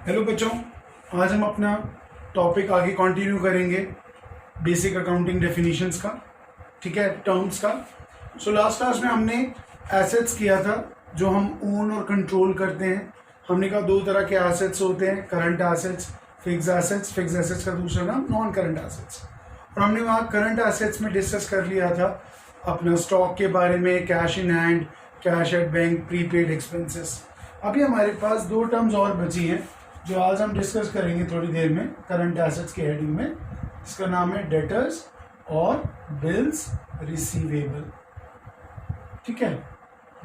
Hello बच्चों, आज हम अपना टॉपिक आगे कंटिन्यू करेंगे बेसिक अकाउंटिंग डेफिनेशंस का। ठीक है, टर्म्स का। सो लास्ट क्लास में हमने एसेट्स किया था जो हम ओन और कंट्रोल करते हैं। हमने कहा दो तरह के एसेट्स होते हैं, current assets, fix assets. Fix assets का दूसरा नाम नॉन करंट एसेट्स। और हमने वहाँ करंट एसेट्स में डिस्कस कर लिया था अपना स्टॉक के बारे में, cash in hand, cash at bank, prepaid expenses. अभी हमारे पास दो टर्म्स और बची हैं जो आज हम डिस्कस करेंगे थोड़ी देर में करंट एसेट्स के हेडिंग में। इसका नाम है डेटर्स और बिल्स रिसीवेबल। ठीक है,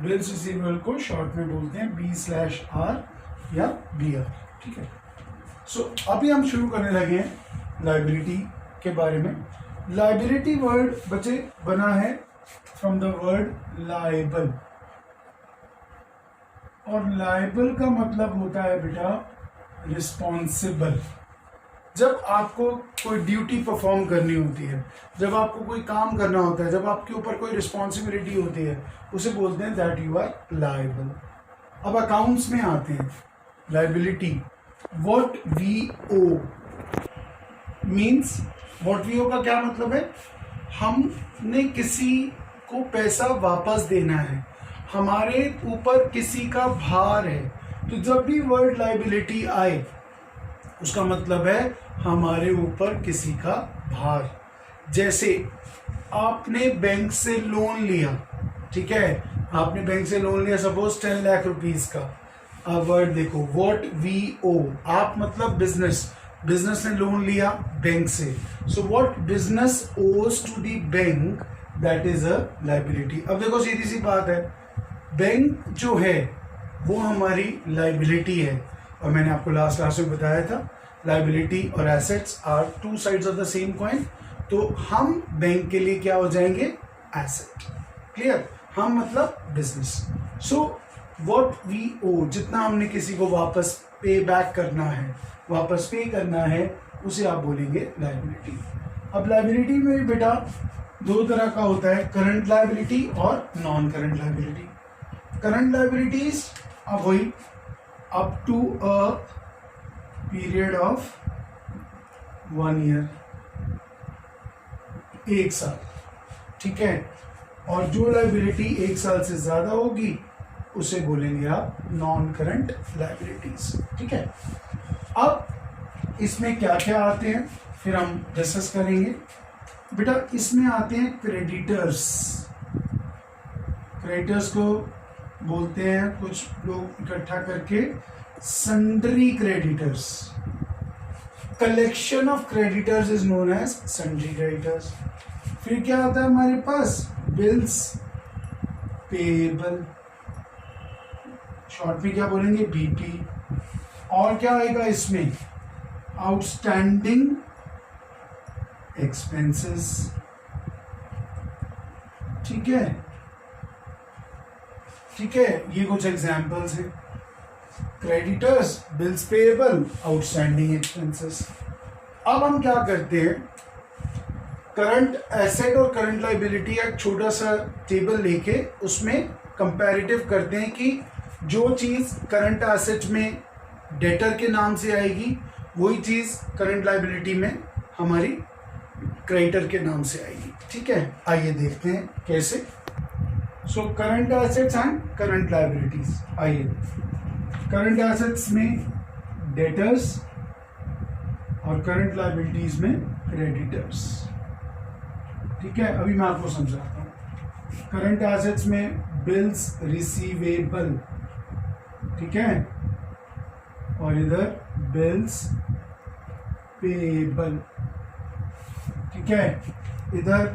बिल्स रिसीवेबल को शॉर्ट में बोलते हैं B/R या BR। ठीक है, सो अभी हम शुरू करने लगे हैं लाइबिलिटी के बारे में। लाइबिलिटी वर्ड बच्चे बना है फ्रॉम द वर्ड लायबल, और लायबल का मतलब होता है बेटा रिस्पॉन्सिबल। जब आपको कोई ड्यूटी परफॉर्म करनी होती है, जब आपको कोई काम करना होता है, जब आपके ऊपर कोई रिस्पॉन्सिबिलिटी होती है, उसे बोलते हैं दैट यू आर लायबल। अब अकाउंट्स में आते हैं liability. What we owe means, what we owe का क्या मतलब है? हमने किसी को पैसा वापस देना है, हमारे ऊपर किसी का भार है। तो जब भी वर्ड लायबिलिटी आए उसका मतलब है हमारे ऊपर किसी का भार। जैसे आपने बैंक से लोन लिया, ठीक है, आपने बैंक से लोन लिया सपोज 10 लाख रुपीस का। अब वर्ड देखो, व्हाट वी ओ, आप मतलब बिजनेस, बिजनेस ने लोन लिया बैंक से। So what business owes to the bank, that is a liability. अब देखो सीधी सी बात है, बैंक जो है वो हमारी लायबिलिटी है। और मैंने आपको लास्ट क्लास में बताया था लायबिलिटी और assets are two sides of the same coin. तो हम बैंक के लिए क्या हो जाएंगे? एसेट। क्लियर? हम मतलब business. So what we owe, जितना हमने किसी को वापस पे बैक करना है, वापस पे करना है, उसे आप बोलेंगे लायबिलिटी। अब लायबिलिटी में बेटा दो तरह का होता है, करंट लायबिलिटी और non current liability. Current liabilities अब वही up to a period of 1 year, 1 साल। ठीक है, और जो लायबिलिटी 1 साल से ज्यादा होगी उसे बोलेंगे आप नॉन करंट लायबिलिटीज। ठीक है, अब इसमें क्या क्या आते हैं फिर हम डिस्कस करेंगे। बेटा इसमें आते हैं क्रेडिटर्स। क्रेडिटर्स को बोलते हैं कुछ लोग इकट्ठा करके sundry creditors. Collection of creditors is known as sundry creditors. फिर क्या आता है हमारे पास? बिल्स पेएबल, शॉर्ट में क्या बोलेंगे? बीपी। और क्या आएगा इसमें? Outstanding expenses. ठीक है, ठीक है, ये कुछ एग्जाम्पल्स हैं। Creditors, bills payable, outstanding expenses. अब हम क्या करते हैं, करंट एसेट और करंट लायबिलिटी का एक छोटा सा टेबल लेके उसमें कंपैरेटिव करते हैं कि जो चीज करंट एसेट में डेटर के नाम से आएगी वही चीज करंट लायबिलिटी में हमारी क्रेडिटर के नाम से आएगी। ठीक है, आइए देखते हैं कैसे। So current assets and current liabilities. आइए, करंट एसेट्स में डेटर्स और करंट लायबिलिटीज में क्रेडिटर्स। ठीक है, अभी मैं आपको समझाता हूं। करंट एसेट्स में बिल्स रिसीवेबल, ठीक है, और इधर बिल्स पेएबल। ठीक है, इधर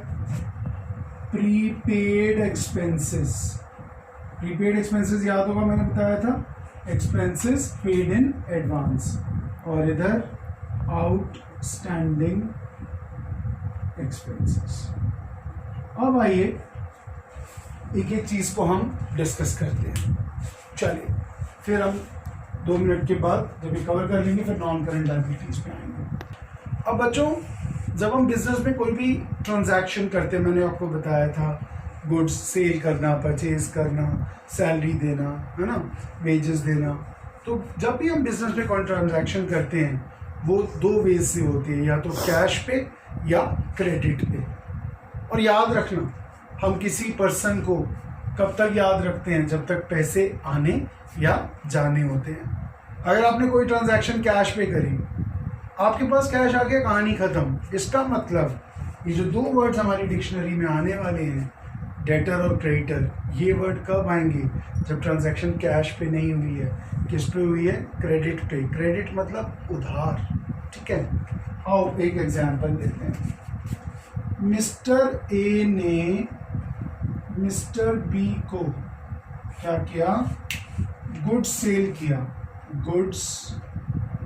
प्रीपेड एक्सपेंसेस। प्रीपेड एक्सपेंसेस याद होगा, मैंने बताया था एक्सपेंसेस पेड इन एडवांस। और इधर आउटस्टैंडिंग एक्सपेंसेस। अब आइए एक एक चीज को हम डिस्कस करते हैं। चलिए, फिर हम 2 मिनट के बाद जब ये कवर कर लेंगे फिर नॉन करंट लायबिलिटीज पे आएंगे। अब बच्चों, जब हम बिजनेस में कोई भी ट्रांजैक्शन करते हैं, मैंने आपको बताया था गुड्स सेल करना, परचेज करना, सैलरी देना, है ना, वेजेस देना, तो जब भी हम बिजनेस में कोई ट्रांजैक्शन करते हैं वो दो वेज से होती है, या तो कैश पे या क्रेडिट पे। और याद रखना, हम किसी पर्सन को कब तक याद रखते हैं, जब तक पैसे आने या जाने होते हैं। अगर आपने कोई ट्रांजैक्शन कैश पे करी, आपके पास कैश आ गया, कहानी खत्म। इसका मतलब ये जो दो वर्ड्स हमारी डिक्शनरी में आने वाले हैं, डेटर और क्रेडिटर, ये वर्ड कब आएंगे, जब ट्रांजैक्शन कैश पे नहीं हुई है, किस पे हुई है, क्रेडिट पे। क्रेडिट मतलब उधार, ठीक है। आओ एक एग्जांपल देते हैं। मिस्टर ए ने मिस्टर बी को क्या किया, गुड्स सेल किया, गुड्स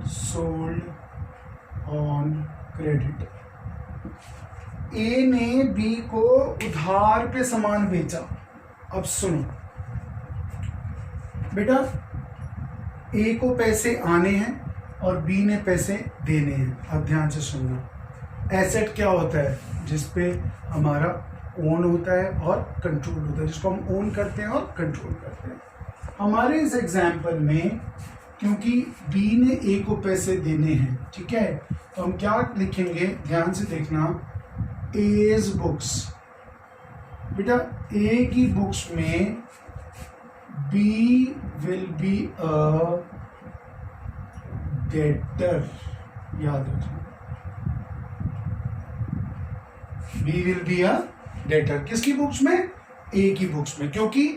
सोल्ड ऑन क्रेडिट। ए ने बी को उधार पे सामान बेचा। अब सुनो बेटा, ए को पैसे आने हैं और बी ने पैसे देने हैं। अब ध्यान से सुनना। एसेट क्या होता है, जिसपे हमारा ओन होता है और कंट्रोल होता है, जिसको हम ओन करते हैं और कंट्रोल करते हैं। हमारे इस एग्जाम्पल में क्योंकि बी ने ए को पैसे देने हैं, ठीक है, तो हम क्या लिखेंगे, ध्यान से देखना, एज बुक्स। बेटा ए की बुक्स में B will be a debtor, याद रखना, B will be a debtor. किसकी बुक्स में, ए की बुक्स में, क्योंकि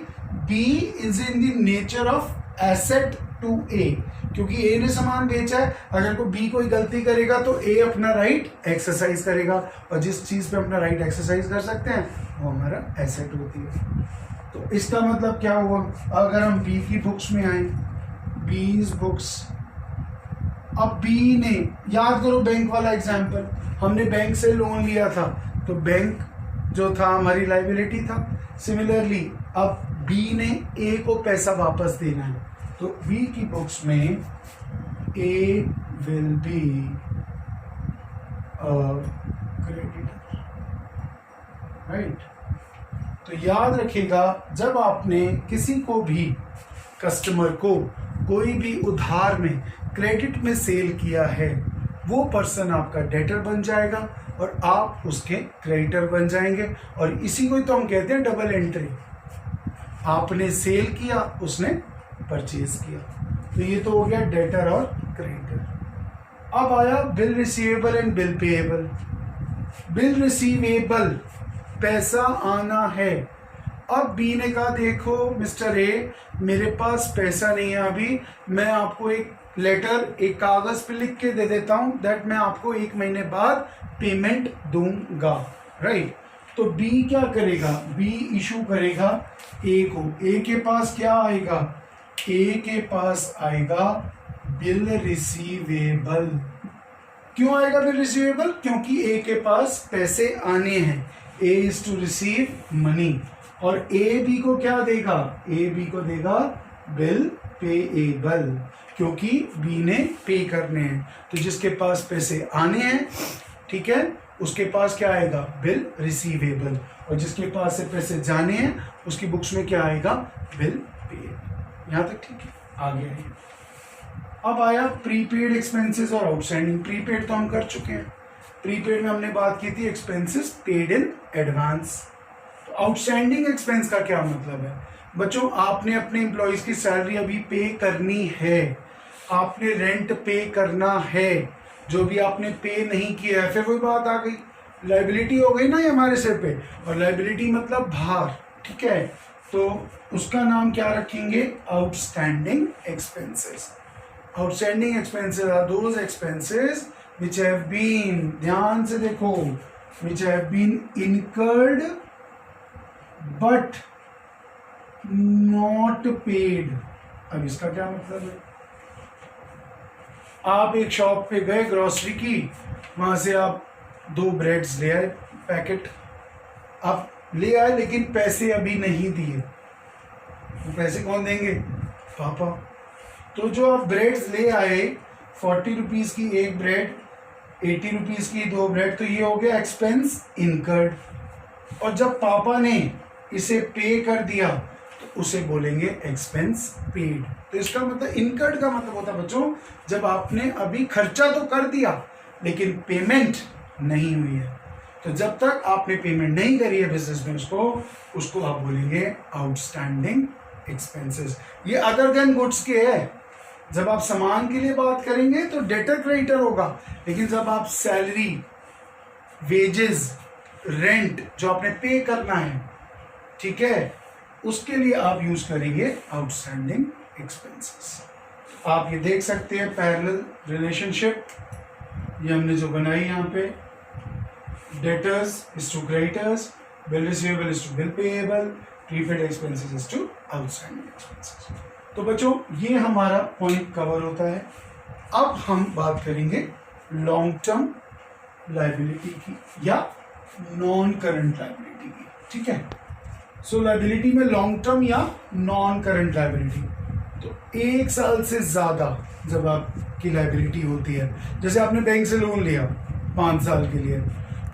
B is in the nature of asset to A, क्योंकि ए ने सामान बेचा है। अगर कोई बी कोई गलती करेगा तो ए अपना राइट एक्सरसाइज करेगा, और जिस चीज पे अपना राइट एक्सरसाइज कर सकते हैं वो हमारा एसेट होती है। तो इसका मतलब क्या हुआ, अगर हम बी की बुक्स में आए, बीज बुक्स, अब बी ने, याद करो बैंक वाला एग्जाम्पल, हमने बैंक से लोन लिया था तो बैंक जो था हमारी लाइबिलिटी था। सिमिलरली अब बी ने ए को पैसा वापस देना है, तो बी की बुक्स में ए विल बी क्रेडिटर, राइट। तो याद रखिएगा, जब आपने किसी को भी, कस्टमर को कोई भी उधार में, क्रेडिट में सेल किया है, वो पर्सन आपका डेटर बन जाएगा और आप उसके क्रेडिटर बन जाएंगे। और इसी को तो हम कहते हैं डबल एंट्री। आपने सेल किया, उसने परचेज किया, तो ये तो हो गया डेटर और क्रेडिटर। अब आया bill receivable and bill payable. Bill receivable, पैसा आना है। अब बी ने कहा, देखो मिस्टर ए, मेरे पास पैसा नहीं है अभी, मैं आपको एक लेटर, एक कागज पे लिख के दे देता हूं दैट मैं आपको 1 महीने बाद पेमेंट दूंगा, राइट। तो बी क्या करेगा, बी इशू करेगा ए को। ए के पास क्या आएगा, ए के पास आएगा बिल रिसीवेबल। क्यों आएगा बिल रिसीवेबल, क्योंकि ए के पास पैसे आने हैं, ए इज टू रिसीव मनी। और ए बी को क्या देगा, ए बी को देगा बिल पेएबल, क्योंकि बी ने पे करने हैं। तो जिसके पास पैसे आने हैं, ठीक है, उसके पास क्या आएगा, बिल रिसीवेबल। और जिसके पास से पैसे जाने हैं, उसकी बुक्स में क्या आएगा, बिल पेएबल। यहां तक ठीक है, आगे आइए। अब आया प्रीपेड एक्सपेंसेस और आउटस्टैंडिंग। प्रीपेड तो हम कर चुके हैं, प्रीपेड में हमने बात की थी एक्सपेंसेस पेड इन एडवांस। तो आउटस्टैंडिंग एक्सपेंस का क्या मतलब है, बच्चों, आपने अपने एम्प्लॉइज की सैलरी अभी पे करनी है, आपने रेंट पे करना है, जो भी आपने पे नहीं किया है, फिर वही बात आ गई, लाइबिलिटी हो गई ना ये हमारे सिर पे। और लाइबिलिटी मतलब भार, ठीक है, तो उसका नाम क्या रखेंगे, outstanding expenses. Outstanding expenses are those expenses which have been, ध्यान से देखो, which have been incurred but not paid। अब इसका क्या मतलब है, आप एक शॉप पे गए ग्रोसरी की, वहां से आप 2 ब्रेड्स ले आए पैकेट, आप ले आए लेकिन पैसे अभी नहीं दिए, वो पैसे कौन देंगे, पापा। तो जो आप ब्रेड्स ले आए, 40 रुपीज की एक ब्रेड, 80 रुपीज की 2 ब्रेड, तो ये हो गया एक्सपेंस इनकर्ड। और जब पापा ने इसे पे कर दिया तो उसे बोलेंगे एक्सपेंस पेड। तो इसका मतलब इनकर्ड का मतलब होता है बच्चों जब आपने अभी खर्चा तो कर दिया लेकिन पेमेंट नहीं हुई है। तो जब तक आपने पेमेंट नहीं करी है बिजनेस में उसको आप बोलेंगे आउटस्टैंडिंग एक्सपेंसेस। ये अदर देन गुड्स के है। जब आप सामान के लिए बात करेंगे तो डेटर क्रेडिटर होगा, लेकिन जब आप सैलरी, वेजेस, रेंट जो आपने पे करना है, ठीक है, उसके लिए आप यूज करेंगे आउटस्टैंडिंग एक्सपेंसेस। आप ये देख सकते हैं पैरेलल रिलेशनशिप, ये हमने जो बनाई यहाँ पे, debtors is to creditors, bill receivable is to bill payable, prepaid expenses is to outstanding expenses. तो बच्चों ये हमारा पॉइंट कवर होता है। अब हम बात करेंगे लॉन्ग टर्म लायबिलिटी की या नॉन करंट लायबिलिटी की, ठीक है। सो लायबिलिटी में लॉन्ग टर्म या नॉन करंट लायबिलिटी, तो 1 साल से ज्यादा जब आपकी लायबिलिटी होती है, जैसे आपने बैंक से लोन लिया 5 साल के लिए,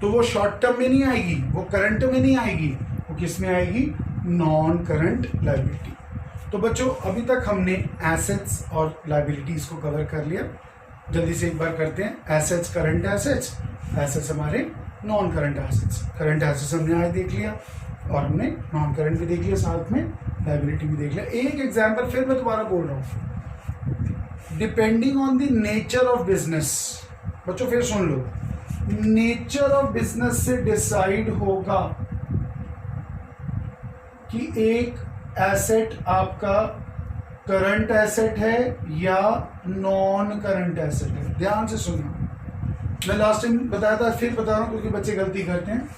तो वो शॉर्ट टर्म में नहीं आएगी, वो करंट में नहीं आएगी, वो किस में आएगी, नॉन करंट लायबिलिटी। तो बच्चों अभी तक हमने एसेट्स और लायबिलिटीज को कवर कर लिया। जल्दी से एक बार करते हैं। एसेट्स करंट एसेट्स, एसेट्स हमारे non current assets. Current assets हमने आज देख लिया और हमने नॉन करंट भी देख लिया, साथ में लायबिलिटी भी देख लिया। एक एग्जाम्पल फिर मैं दोबारा बोल रहा हूँ, depending on the nature of business. बच्चों फिर सुन लो, नेचर ऑफ बिजनेस से डिसाइड होगा कि एक एसेट आपका करंट एसेट है या नॉन करंट एसेट है। ध्यान से सुनना, मैं लास्ट टाइम बताया था, फिर बता रहा हूं क्योंकि बच्चे गलती करते हैं।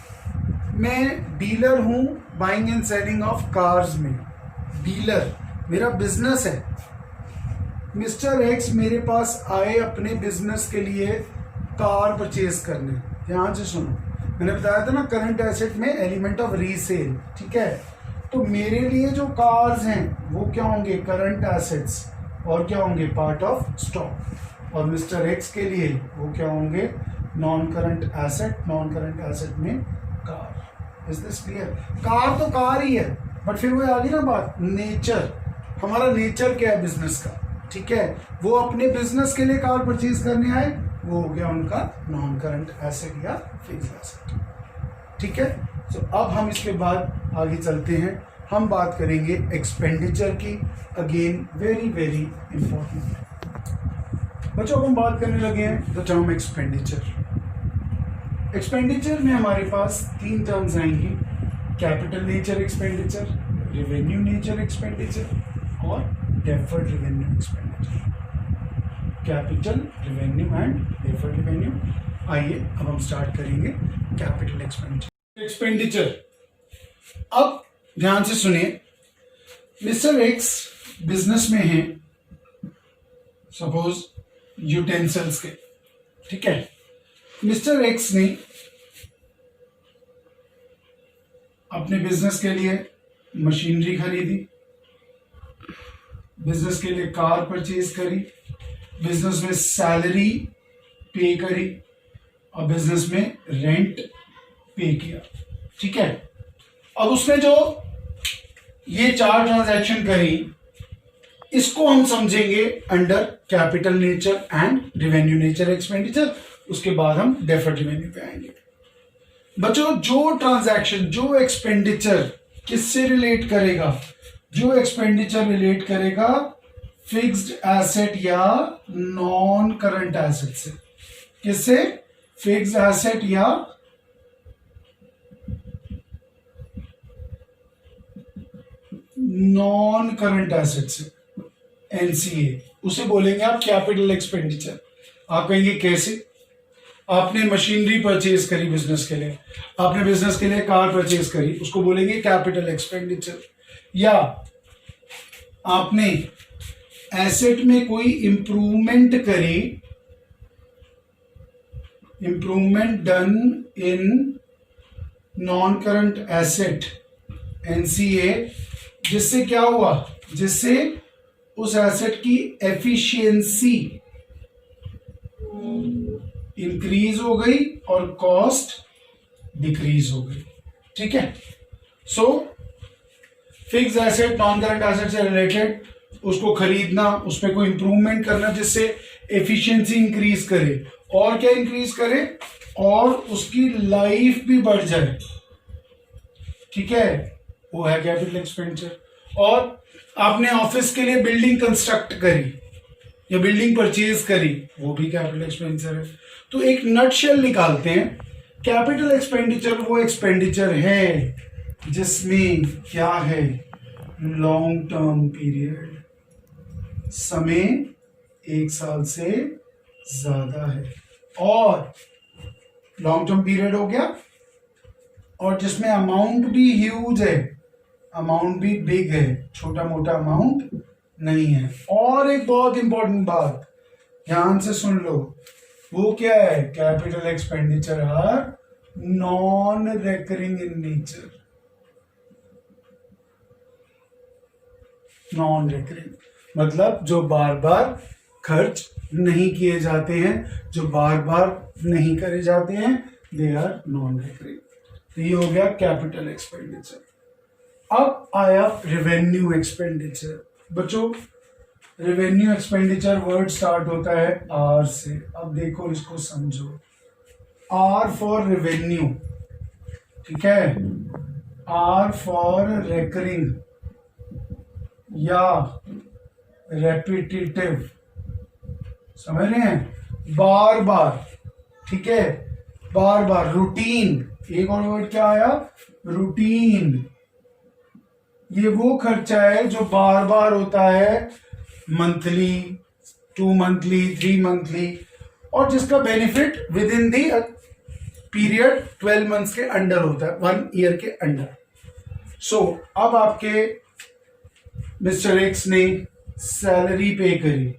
मैं डीलर हूं buying and selling of cars में, डीलर मेरा बिजनेस है। मिस्टर एक्स मेरे पास आए अपने बिजनेस के लिए कार परचेज करने। ध्यान से सुनो, मैंने बताया था ना करंट एसेट में एलिमेंट ऑफ रीसेल, ठीक है। तो मेरे लिए जो कार्स हैं वो क्या होंगे, करंट एसेट्स, और क्या होंगे, पार्ट ऑफ स्टॉक। और मिस्टर एक्स के लिए वो क्या होंगे, non current asset. Non current asset में car. Is this clear? Car तो कार ही है, बट फिर वो आ गई ना बात, नेचर। हमारा नेचर क्या है बिजनेस का, ठीक है। वो अपने बिजनेस के लिए कार परचेज करने आए, वो हो गया उनका नॉन करंट एसेट या फिक्स्ड एसेट, ठीक है। तो अब हम इसके बाद आगे चलते हैं, हम बात करेंगे एक्सपेंडिचर की। Again very very important. बच्चों अब हम बात करने लगे हैं द टर्म एक्सपेंडिचर। एक्सपेंडिचर में हमारे पास 3 टर्म्स आएंगी, capital nature expenditure, revenue nature expenditure और deferred revenue expenditure. Capital, revenue and deferred revenue. आइए अब हम स्टार्ट करेंगे कैपिटल एक्सपेंडिचर। एक्सपेंडिचर, अब ध्यान से सुनिए, मिस्टर एक्स बिजनेस में है, सपोज यूटेंसिल्स के, ठीक है। मिस्टर एक्स ने अपने बिजनेस के लिए मशीनरी खरीदी, बिजनेस के लिए कार परचेज करी, बिजनेस में सैलरी पे करी और बिजनेस में रेंट पे किया, ठीक है। अब उसने जो ये 4 ट्रांजैक्शन करी, इसको हम समझेंगे under capital nature and revenue nature expenditure. उसके बाद हम डेफर्ड रेवेन्यू पे आएंगे। बच्चों जो ट्रांजैक्शन, जो एक्सपेंडिचर किससे रिलेट करेगा, जो एक्सपेंडिचर रिलेट करेगा फिक्स्ड एसेट या नॉन करंट एसेट से। किससे? फिक्स्ड एसेट या नॉन करंट एसेट से, एनसीए, उसे बोलेंगे आप कैपिटल एक्सपेंडिचर। आप कहेंगे कैसे? आपने मशीनरी परचेज करी बिजनेस के लिए, आपने बिजनेस के लिए कार परचेज करी, उसको बोलेंगे कैपिटल एक्सपेंडिचर। या आपने एसेट में कोई इंप्रूवमेंट करी, improvement done in non current asset, NCA, जिससे क्या हुआ, जिससे उस एसेट की एफिशिएंसी इंक्रीज हो गई और कॉस्ट डिक्रीज हो गई, ठीक है। सो fixed asset non current asset से रिलेटेड उसको खरीदना, उसमें कोई इंप्रूवमेंट करना जिससे एफिशिएंसी इंक्रीज करे, और क्या इंक्रीज करे, और उसकी लाइफ भी बढ़ जाए, ठीक है, वो है कैपिटल एक्सपेंडिचर। और आपने ऑफिस के लिए बिल्डिंग कंस्ट्रक्ट करी या बिल्डिंग परचेज करी, वो भी कैपिटल एक्सपेंडिचर है। तो एक नटशेल निकालते हैं, कैपिटल एक्सपेंडिचर वो एक्सपेंडिचर है जिसमें क्या है, लॉन्ग टर्म पीरियड, समय 1 साल से ज्यादा है, और लॉन्ग टर्म पीरियड हो गया, और जिसमें अमाउंट भी ह्यूज है, अमाउंट भी बिग है, छोटा मोटा अमाउंट नहीं है। और एक बहुत इंपॉर्टेंट बात ध्यान से सुन लो, वो क्या है, capital expenditure are non recurring in nature, non recurring मतलब जो बार बार खर्च नहीं किए जाते हैं, जो बार बार नहीं करे जाते हैं, दे आर नॉन रेकरिंग। तो ये हो गया कैपिटल एक्सपेंडिचर। अब आया रेवेन्यू एक्सपेंडिचर। बच्चों रेवेन्यू एक्सपेंडिचर वर्ड स्टार्ट होता है आर से। अब देखो इसको समझो, आर फॉर रेवेन्यू, ठीक है, आर फॉर रेकरिंग या रेपिटेटिव, समझ रहे हैं, बार बार, ठीक है, बार बार, रूटीन, एक और वर्ड क्या आया, रूटीन। ये वो खर्चा है जो बार बार होता है, मंथली, 2 मंथली, 3 मंथली, और जिसका benefit with in the period 12 months के अंडर होता है, 1 ईयर के अंडर। सो अब आपके मिस्टर एक्स ने सैलरी पे करी,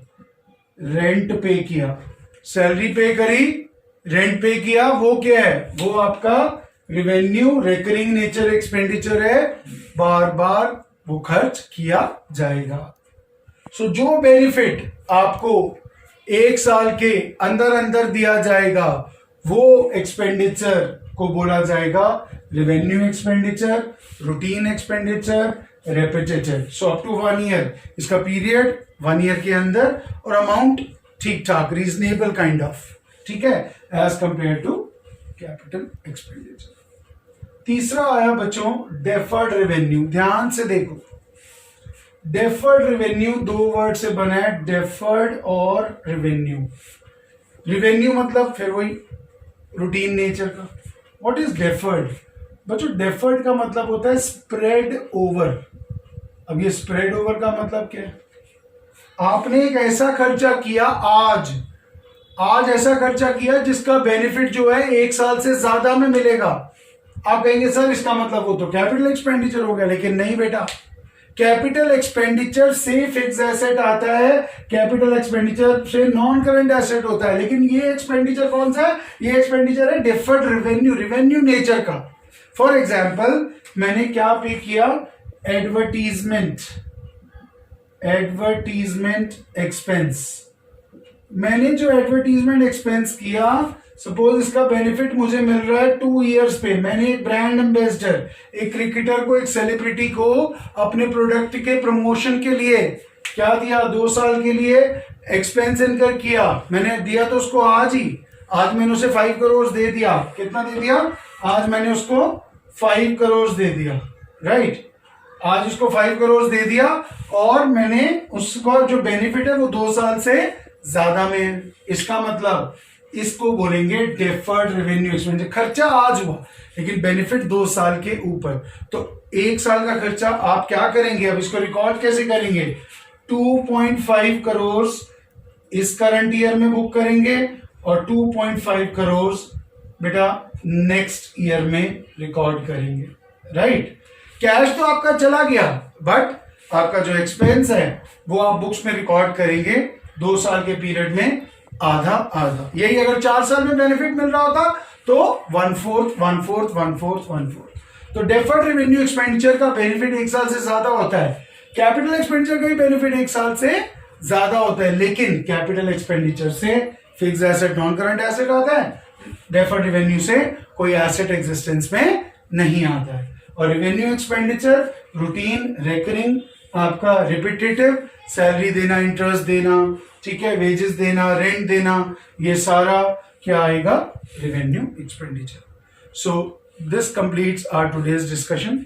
रेंट पे किया, सैलरी पे करी, रेंट पे किया, वो क्या है, वो आपका रेवेन्यू रेकरिंग नेचर एक्सपेंडिचर है, बार बार वो खर्च किया जाएगा। सो जो बेनिफिट आपको 1 साल के अंदर अंदर दिया जाएगा, वो एक्सपेंडिचर को बोला जाएगा revenue expenditure, routine expenditure, repetitive. So up to 1 year, इसका पीरियड 1 ईयर के अंदर, और अमाउंट ठीक ठाक, रीजनेबल काइंड ऑफ, ठीक है, as compared to capital expenditure. तीसरा आया बच्चों डेफर्ड रेवेन्यू। ध्यान से देखो, डेफर्ड रेवेन्यू 2 वर्ड से बना है, डेफर्ड और रेवेन्यू। रेवेन्यू मतलब फिर वही रूटीन नेचर का। What is deferred? बच्चों डेफर्ड का मतलब होता है स्प्रेड ओवर। अब ये स्प्रेड ओवर का मतलब क्या है? आपने एक ऐसा खर्चा किया, आज ऐसा खर्चा किया जिसका बेनिफिट जो है 1 साल से ज्यादा में मिलेगा। आप कहेंगे सर इसका मतलब वो तो कैपिटल एक्सपेंडिचर हो गया, लेकिन नहीं बेटा, कैपिटल एक्सपेंडिचर से फिक्स एसेट आता है, कैपिटल एक्सपेंडिचर से नॉन करंट एसेट होता है। लेकिन ये एक्सपेंडिचर कौन सा है? ये एक्सपेंडिचर है डिफर्ड रेवेन्यू, रेवेन्यू नेचर का। फॉर एग्जाम्पल मैंने क्या पे किया, एडवर्टीजमेंट एक्सपेंस। मैंने जो एडवर्टीजमेंट एक्सपेंस किया, सपोज इसका बेनिफिट मुझे मिल रहा है 2 इयर्स पे। मैंने एक ब्रांड एम्बेसडर, एक क्रिकेटर को, एक सेलिब्रिटी को अपने प्रोडक्ट के प्रमोशन के लिए क्या दिया, 2 साल के लिए एक्सपेंस इनकर किया। मैंने दिया तो उसको आज मैंने उसे 5 करोड़ दे दिया। कितना दे दिया? आज मैंने उसको 5 करोड़ दे दिया, राइट। आज उसको 5 करोड़ दे दिया, और मैंने उसका जो बेनिफिट है वो 2 साल से ज्यादा में है। इसका मतलब इसको बोलेंगे डेफर्ड रेवेन्यू एक्सपेंडिचर। खर्चा आज हुआ लेकिन बेनिफिट 2 साल के ऊपर। तो 1 साल का खर्चा आप क्या करेंगे, अब इसको रिकॉर्ड कैसे करेंगे? 2.5 करोड़ इस करंट ईयर में बुक करेंगे, और 2.5 करोड़ बेटा नेक्स्ट ईयर में रिकॉर्ड करेंगे, राइट। कैश तो आपका चला गया, बट आपका जो एक्सपेंस है वो आप बुक्स में रिकॉर्ड करेंगे 2 साल के पीरियड में आधा। यही अगर 4 साल में बेनिफिट मिल रहा होता तो 1/4। तो डेफर्ड रेवेन्यू एक्सपेंडिचर का बेनिफिट 1 साल से ज्यादा होता है। कैपिटल एक्सपेंडिचर का भी बेनिफिट 1 साल से ज्यादा होता है, लेकिन कैपिटल एक्सपेंडिचर से fix asset, non current asset आता है, डेफर्ड रेवेन्यू से कोई एसेट एग्जिस्टेंस में नहीं आता है। और रेवेन्यू एक्सपेंडिचर रूटीन, रेकरिंग आपका रिपीटेटिव, सैलरी देना, इंटरेस्ट देना, ठीक है, वेजेस देना, रेंट देना, ये सारा क्या आएगा, revenue expenditure. So this completes our today's discussion.